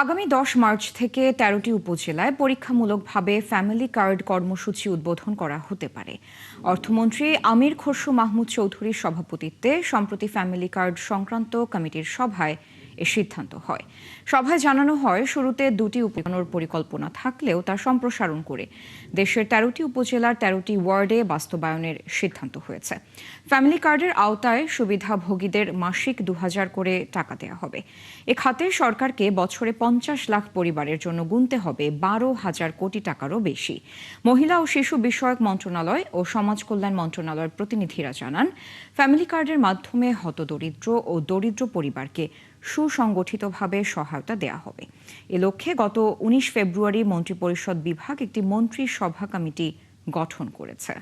আগামী 10 মার্চ থেকে 13টি উপজেলায় পরীক্ষামূলকভাবে ফ্যামিলি কার্ড কর্মসূচি উদ্বোধন করা হতে পারে। অর্থমন্ত্রী আমির খসরু মাহমুদ চৌধুরীর সভাপতিত্বে সম্প্রতি ফ্যামিলি কার্ড সংক্রান্ত কমিটির সভায় এ সিদ্ধান্ত হয়। সভায় জানানো হয়, শুরুতে 2টি উপজেলার পরিকল্পনা থাকলেও তা সম্প্রসারণ করে দেশের 13টি উপজেলার 13টি ওয়ার্ডে বাস্তবায়নের সিদ্ধান্ত হয়েছে। ফ্যামিলি কার্ডের আওতায় সুবিধাভোগীদের মাসিক 2000 করে টাকা দেওয়া হবে। এ খাতে সরকারকে বছরে 50 লাখ পরিবারের জন্য গুনতে হবে 12,000 কোটি টাকারও বেশি। মহিলা ও শিশু বিষয়ক মন্ত্রণালয় ও সমাজ কল্যাণ মন্ত্রণালয়ের প্রতিনিধিরা জানান, ফ্যামিলি কার্ডের মাধ্যমে হতদরিদ্র ও দরিদ্র পরিবারকে সুসংগঠিতভাবে সহায়তা দেওয়া হবে। এ লক্ষ্যে গত 19 ফেব্রুয়ারি মন্ত্রিপরিষদ বিভাগ একটি মন্ত্রী সভা কমিটি গঠন করেছে।